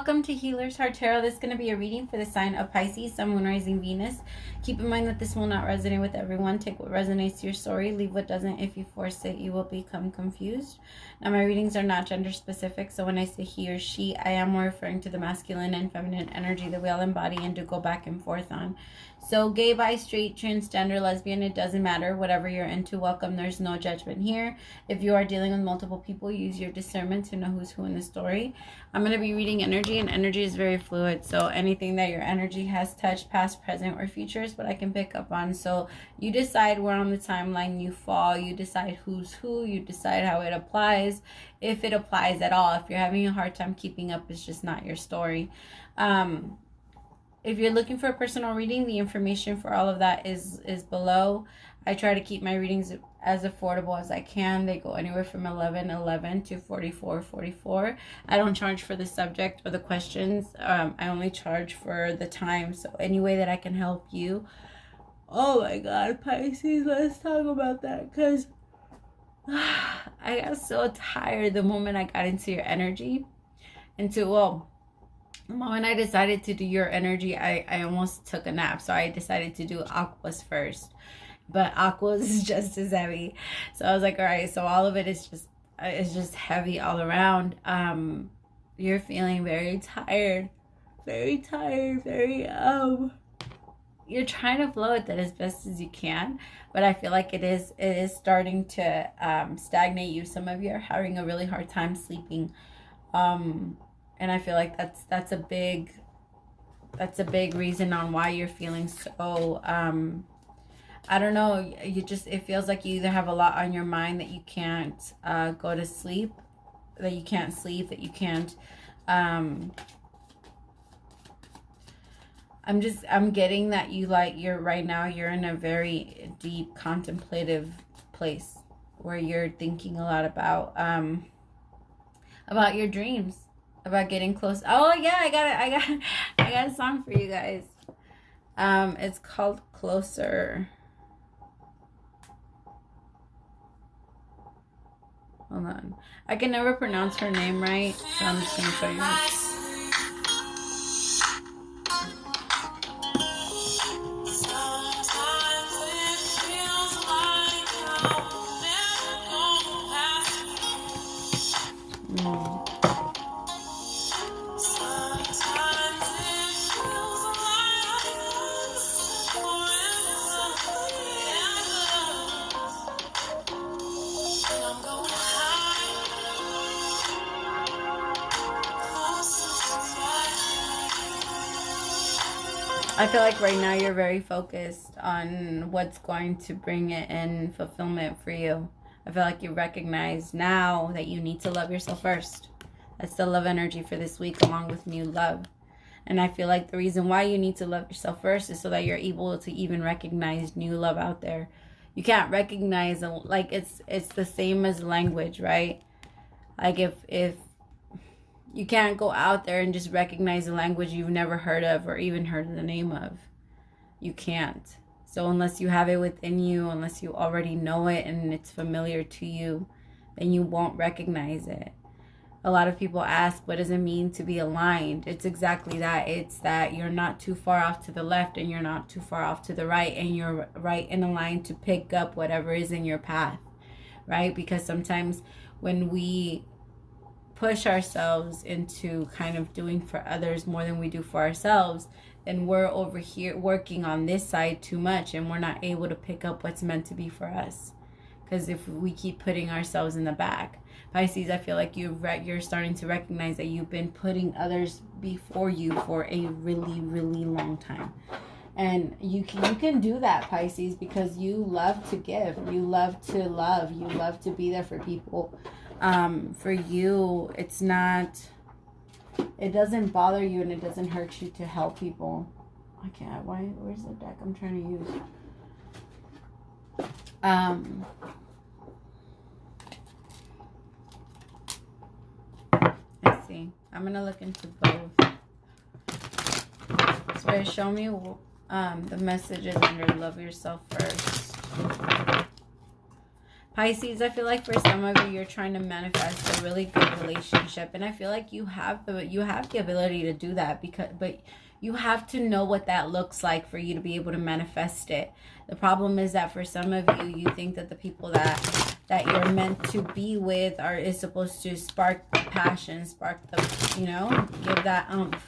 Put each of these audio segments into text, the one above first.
welcome to Healer's Heart Tarot. This is going to be a reading for the sign of Pisces, Sun, Moon, Rising, Venus. Keep in mind that this will not resonate with everyone. Take what resonates to your story, leave what doesn't. If you force it, you will become confused. Now, my readings are not gender specific, so when I say he or she, I am more referring to the masculine and feminine energy that we all embody and do go back and forth on. So gay, bi, straight, transgender, lesbian, it doesn't matter. Whatever you're into, welcome. There's no judgment here. If you are dealing with multiple people, use your discernment to know who's who in the story. I'm going to be reading energy, and energy is very fluid. So anything that your energy has touched, past, present, or future is what I can pick up on. So you decide where on the timeline you fall. You decide who's who. You decide how it applies, if it applies at all. If you're having a hard time keeping up, it's just not your story. If you're looking for a personal reading, the information for all of that is below. I try to keep my readings as affordable as I can. They go anywhere from $11.11 to $44.44. I don't charge for the subject or the questions. I only charge for the time. So any way that I can help you. Oh my God, Pisces, let's talk about that. Because I got so tired the moment I got into your energy. The moment I decided to do your energy, I almost took a nap. So I decided to do Aqua's first. But Aqua's is just as heavy. So I was like, all right, so all of it is just heavy all around. You're feeling very tired. Very tired. You're trying to flow with it as best as you can. But I feel like it is starting to stagnate you. Some of you are having a really hard time sleeping. And I feel like that's a big reason on why you're feeling so I don't know, it feels like you either have a lot on your mind that you can't go to sleep, that you can't sleep, that you can't I'm getting that you're right now you're in a very deep contemplative place where you're thinking a lot about your dreams. About getting close. Oh yeah, I got a song for you guys. It's called Closer. Hold on. I can never pronounce her name right, so I'm just gonna show you. I feel like right now you're very focused on what's going to bring it in fulfillment for you. I feel like you recognize now that you need to love yourself first. That's the love energy for this week, along with new love. And I feel like the reason why you need to love yourself first is so that you're able to even recognize new love out there. You can't recognize, like, it's the same as language, right? Like if you can't go out there and just recognize a language you've never heard of or even heard the name of. You can't. So unless you have it within you, unless you already know it and it's familiar to you, then you won't recognize it. A lot of people ask, what does it mean to be aligned? It's exactly that. It's that you're not too far off to the left and you're not too far off to the right, and you're right in a line to pick up whatever is in your path, right? Because sometimes when we push ourselves into kind of doing for others more than we do for ourselves, then we're over here working on this side too much and we're not able to pick up what's meant to be for us. Because if we keep putting ourselves in the back, Pisces, I feel like you're starting to recognize that you've been putting others before you for a really, really long time. And you can do that, Pisces, because you love to give, you love to love, you love to be there for people. For you, it doesn't bother you and it doesn't hurt you to help people. I can't, where's the deck I'm trying to use? Let's see. I'm going to look into both. So show me the messages under love yourself first. Pisces, I feel like for some of you, you're trying to manifest a really good relationship, and I feel like you have the ability to do that, but you have to know what that looks like for you to be able to manifest it. The problem is that for some of you, you think that the people that you're meant to be with is supposed to spark the passion, spark the, you know, give that oomph.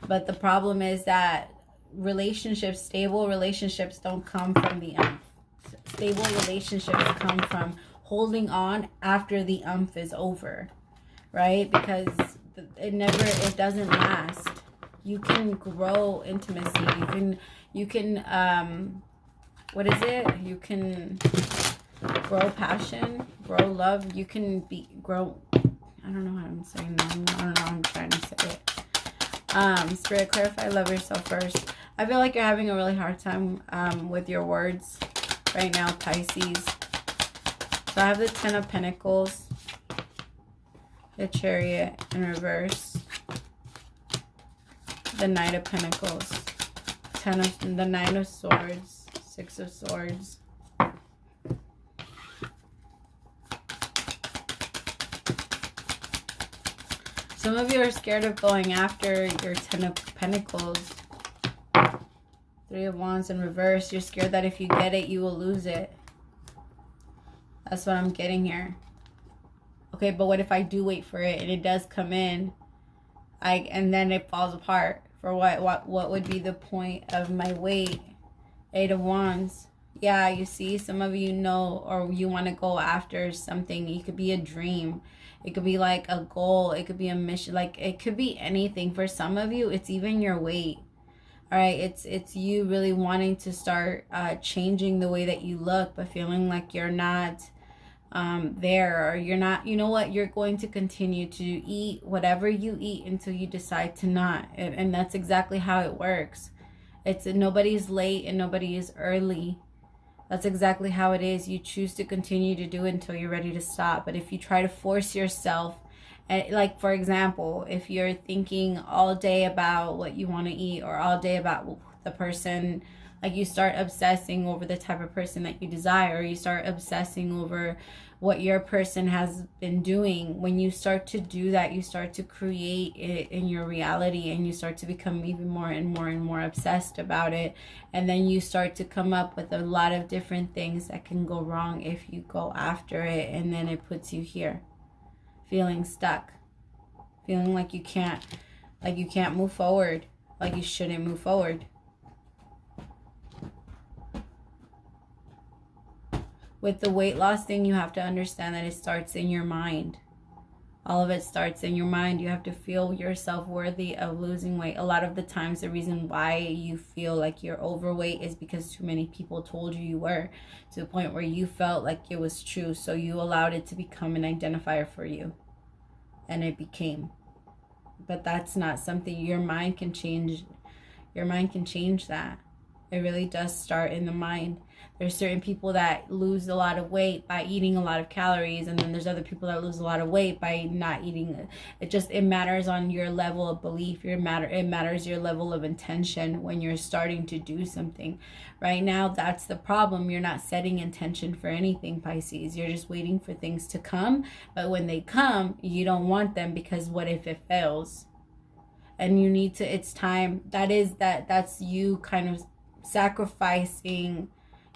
But the problem is that relationships, stable relationships, don't come from the oomph. Stable relationships come from holding on after the oomph is over, right? Because it doesn't last. You can grow intimacy. You can what is it? You can grow passion, grow love. You can grow. I don't know how I'm saying that. I don't know how I'm trying to say it. Spirit, clarify, love yourself first. I feel like you're having a really hard time with your words right now, Pisces. So I have the Ten of Pentacles, the Chariot in reverse, the Knight of Pentacles, the Nine of Swords, Six of Swords. Some of you are scared of going after your Ten of Pentacles. Three of Wands in reverse. You're scared that if you get it, you will lose it. That's what I'm getting here. Okay, but what if I do wait for it and it does come in, and then it falls apart? For what would be the point of my wait? Eight of Wands. Yeah, you see, some of you know, or you want to go after something. It could be a dream. It could be like a goal. It could be a mission. Like, it could be anything. For some of you, it's even your weight. All right, it's you really wanting to start changing the way that you look, but feeling like you're not there, or you're not, you know what, you're going to continue to eat whatever you eat until you decide to not. And that's exactly how it works. It's nobody's late and nobody is early. That's exactly how it is. You choose to continue to do it until you're ready to stop. But if you try to force yourself, and like, for example, if you're thinking all day about what you want to eat, or all day about the person, like you start obsessing over the type of person that you desire, or you start obsessing over what your person has been doing. When you start to do that, you start to create it in your reality, and you start to become even more and more and more obsessed about it. And then you start to come up with a lot of different things that can go wrong if you go after it, and then it puts you here, feeling stuck, feeling like you can't move forward, like you shouldn't move forward. With the weight loss thing, you have to understand that it starts in your mind. All of it starts in your mind. You have to feel yourself worthy of losing weight. A lot of the times, the reason why you feel like you're overweight is because too many people told you you were, to the point where you felt like it was true. So you allowed it to become an identifier for you. And it became. But that's not something your mind can change. Your mind can change that. It really does start in the mind. There's certain people that lose a lot of weight by eating a lot of calories, and then there's other people that lose a lot of weight by not eating. It matters on your level of belief. It matters your level of intention when you're starting to do something. Right now, that's the problem. You're not setting intention for anything, Pisces. You're just waiting for things to come, but when they come, you don't want them, because what if it fails? And you need to, it's time. That's you kind of sacrificing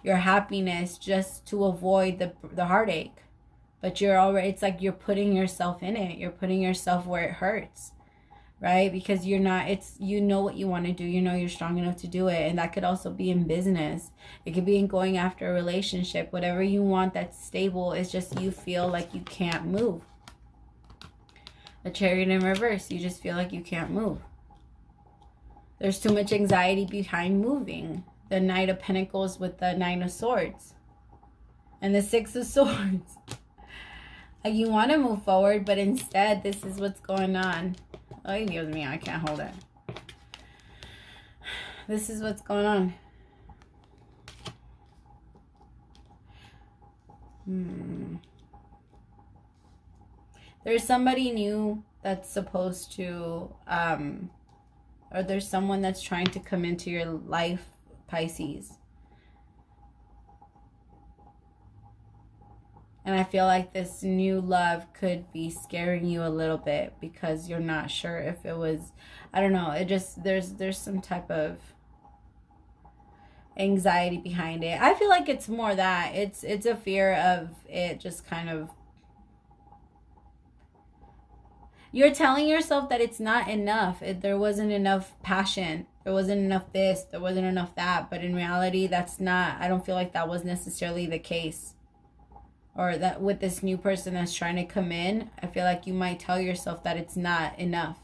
your happiness just to avoid the heartache. But it's like you're putting yourself in it. You're putting yourself where it hurts, right? Because you know what you want to do. You know you're strong enough to do it. And that could also be in business. It could be in going after a relationship. Whatever you want that's stable, is just you feel like you can't move. The Chariot in reverse, you just feel like you can't move. There's too much anxiety behind moving. The Knight of Pentacles with the Nine of Swords. And the Six of Swords. Like, you want to move forward, but instead, this is what's going on. Oh, Dios mío, I can't hold it. This is what's going on. There's somebody new that's supposed to, or there's someone that's trying to come into your life, Pisces. And I feel like this new love could be scaring you a little bit because you're not sure if it was, I don't know, it just, there's some type of anxiety behind it. I feel like it's more that it's a fear of it just kind of, you're telling yourself that it's not enough. There wasn't enough passion. There wasn't enough this. There wasn't enough that. But in reality, that's not, I don't feel like that was necessarily the case. Or that with this new person that's trying to come in, I feel like you might tell yourself that it's not enough.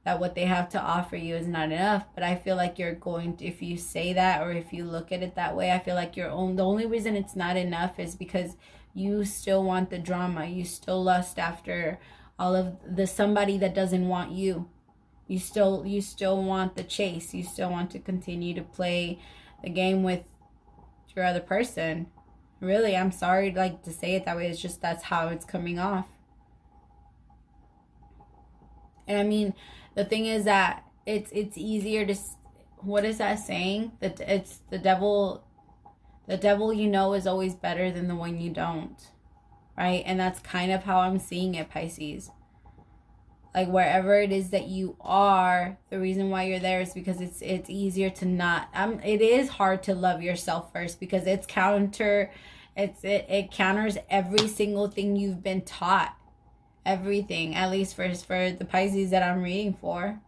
That what they have to offer you is not enough. But I feel like you're going to, if you say that or if you look at it that way, I feel like the only reason it's not enough is because you still want the drama. You still lust after all of the somebody that doesn't want you. You still want the chase. You still want to continue to play the game with your other person. Really, I'm sorry like to say it that way. It's just that's how it's coming off. And I mean, the thing is that it's easier to, what is that saying? That it's the devil you know is always better than the one you don't. Right? And that's kind of how I'm seeing it, Pisces. Like wherever it is that you are, the reason why you're there is because it's easier to not, it is hard to love yourself first because it counters every single thing you've been taught. Everything, at least for the Pisces that I'm reading for.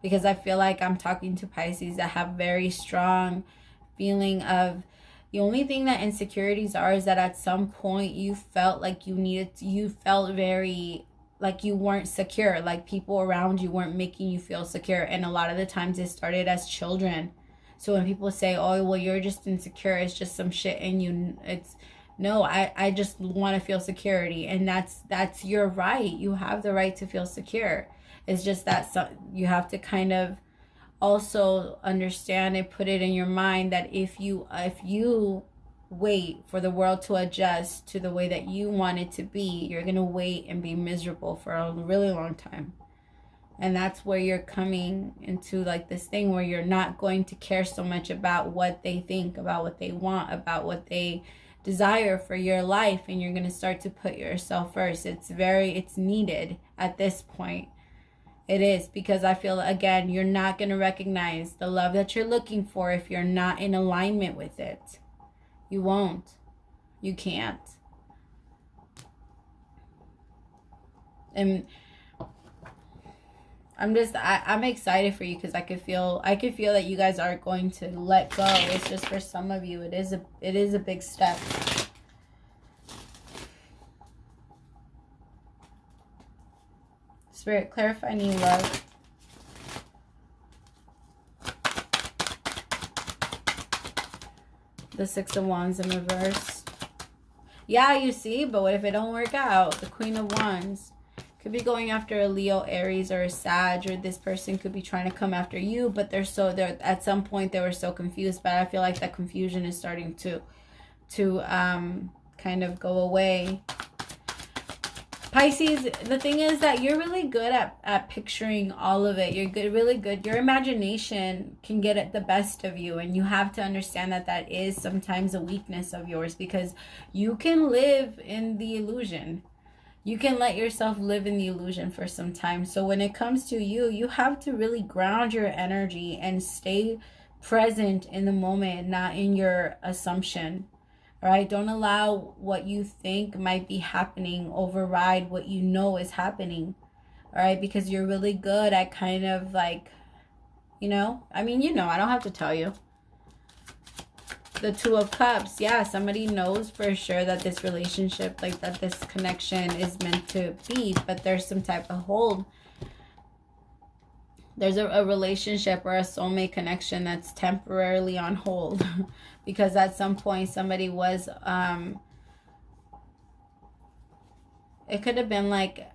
Because I feel like I'm talking to Pisces that have very strong feeling of, the only thing that insecurities are is that at some point you felt like you felt very like you weren't secure, like people around you weren't making you feel secure. And a lot of the times it started as children. So when people say, oh, well, you're just insecure, it's just some shit in you, it's, no, I just want to feel security. And that's your right. You have the right to feel secure. It's just that you have to kind of also understand and put it in your mind that if you wait for the world to adjust to the way that you want it to be, you're going to wait and be miserable for a really long time. And that's where you're coming into like this thing where you're not going to care so much about what they think, about what they want, about what they desire for your life. And you're going to start to put yourself first. It's needed at this point. It is, because I feel, again, you're not going to recognize the love that you're looking for if you're not in alignment with it. You won't. You can't. And I'm excited for you because I could feel that you guys are going to let go. It's just for some of you, it is a big step. Spirit, clarify new love. The Six of Wands in reverse. Yeah, you see, but what if it don't work out? The Queen of Wands. Could be going after a Leo, Aries, or a Sag, or this person could be trying to come after you, but they're at some point they were so confused. But I feel like that confusion is starting to kind of go away. Pisces, the thing is that you're really good at picturing all of it. You're really good. Your imagination can get at the best of you, and you have to understand that that is sometimes a weakness of yours, because you can live in the illusion. You can let yourself live in the illusion for some time. So when it comes to you, you have to really ground your energy and stay present in the moment, not in your assumption. All right, don't allow what you think might be happening override what you know is happening. All right, because you're really good at kind of like, I don't have to tell you. The Two of Cups, yeah, somebody knows for sure that this relationship, like that this connection is meant to be, but there's some type of hold. There's a relationship or a soulmate connection that's temporarily on hold because at some point somebody was, it could have been like,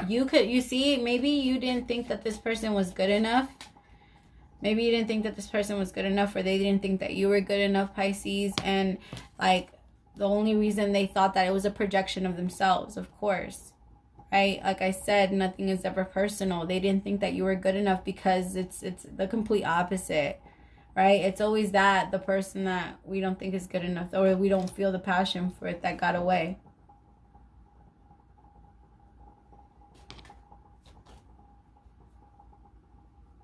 maybe you didn't think that this person was good enough. Maybe you didn't think that this person was good enough, or they didn't think that you were good enough, Pisces. And like the only reason they thought that it was a projection of themselves, of course. Right? Like I said, nothing is ever personal. They didn't think that you were good enough because it's the complete opposite. Right? It's always the person that we don't think is good enough, or we don't feel the passion for it, that got away.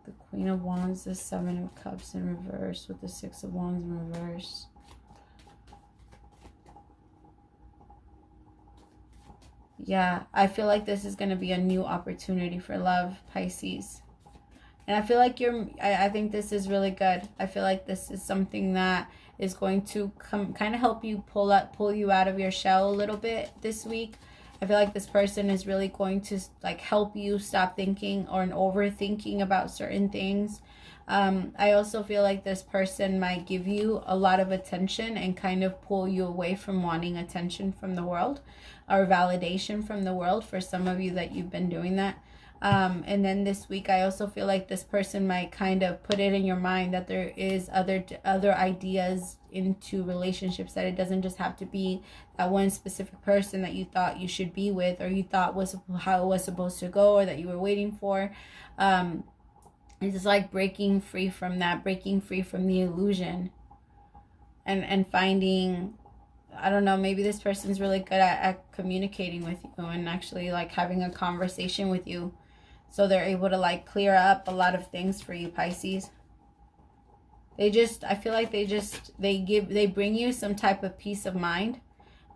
The Queen of Wands, the Seven of Cups in reverse with the Six of Wands in reverse. Yeah, I feel like this is going to be a new opportunity for love, Pisces. And I feel like I think this is really good. I feel like this is something that is going to kind of help you pull you out of your shell a little bit this week. I feel like this person is really going to like help you stop thinking or overthinking about certain things. I also feel like this person might give you a lot of attention and kind of pull you away from wanting attention from the world or validation from the world, for some of you that you've been doing that. And then this week, I also feel like this person might kind of put it in your mind that there is other ideas into relationships, that it doesn't just have to be that one specific person that you thought you should be with, or you thought was how it was supposed to go, or that you were waiting for. It's just like breaking free from that, breaking free from the illusion, and finding, I don't know, maybe this person's really good at communicating with you and actually like having a conversation with you. So they're able to like clear up a lot of things for you, Pisces. I feel like they bring you some type of peace of mind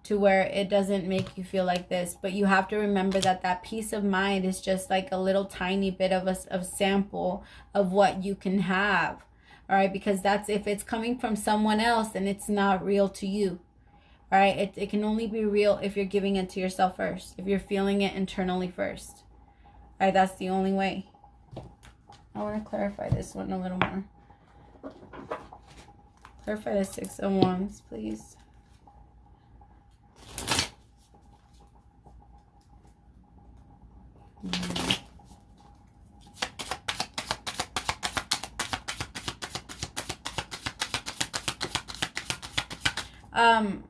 to where it doesn't make you feel like this. But you have to remember that that peace of mind is just like a little tiny bit of a sample of what you can have. All right, because that's, if it's coming from someone else, then it's not real to you. All right, it can only be real if you're giving it to yourself first, if you're feeling it internally first. All right, that's the only way. I want to clarify this one a little more. Clarify the Six of Wands, please.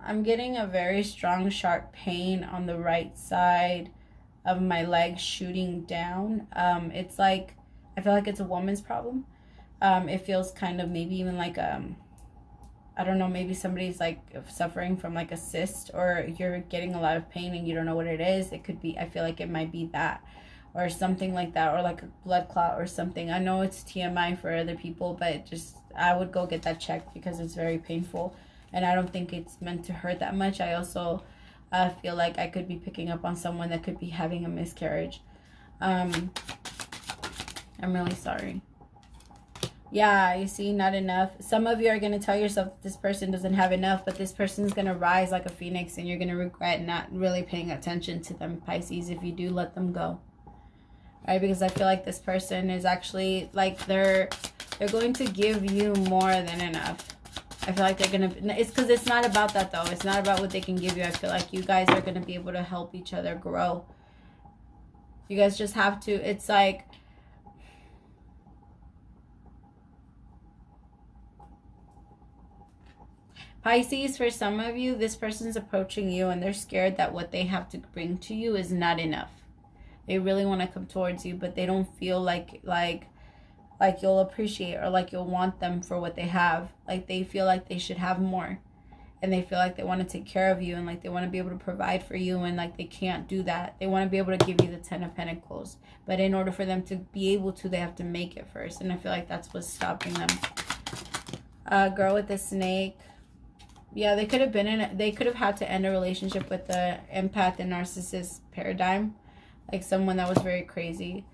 I'm getting a very strong, sharp pain on the right side of my leg shooting down. It's like, I feel like it's a woman's problem. It feels kind of maybe even like, I don't know, maybe somebody's like suffering from like a cyst, or you're getting a lot of pain and you don't know what it is. It could be, I feel like it might be that, or something like that, or like a blood clot or something. I know it's TMI for other people, but just, I would go get that checked because it's very painful. And I don't think it's meant to hurt that much. I also feel like I could be picking up on someone that could be having a miscarriage. I'm really sorry. Yeah, you see, not enough. Some of you are going to tell yourself that this person doesn't have enough, but this person's going to rise like a phoenix, and you're going to regret not really paying attention to them, Pisces, if you do let them go. Right? Because I feel like this person is actually, like, they're going to give you more than enough. I feel like they're going to, it's because it's not about that though. It's not about what they can give you. I feel like you guys are going to be able to help each other grow. You guys just have to, it's like, Pisces, for some of you, this person's approaching you and they're scared that what they have to bring to you is not enough. They really want to come towards you, but they don't feel like you'll appreciate, or like you'll want them for what they have. Like they feel like they should have more, and they feel like they want to take care of you, and like they want to be able to provide for you, and like they can't do that. They want to be able to give you the Ten of Pentacles, but in order for them to be able to, they have to make it first, and I feel like that's what's stopping them. Girl with the snake. Yeah, they could have had to end a relationship with the empath and narcissist paradigm, like someone that was very crazy.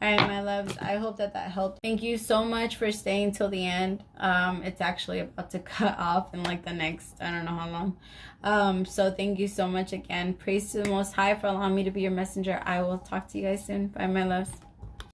All right, my loves, I hope that helped. Thank you so much for staying till the end. It's actually about to cut off in like the next, I don't know how long. So thank you so much again. Praise to the Most High for allowing me to be your messenger. I will talk to you guys soon. Bye, my loves.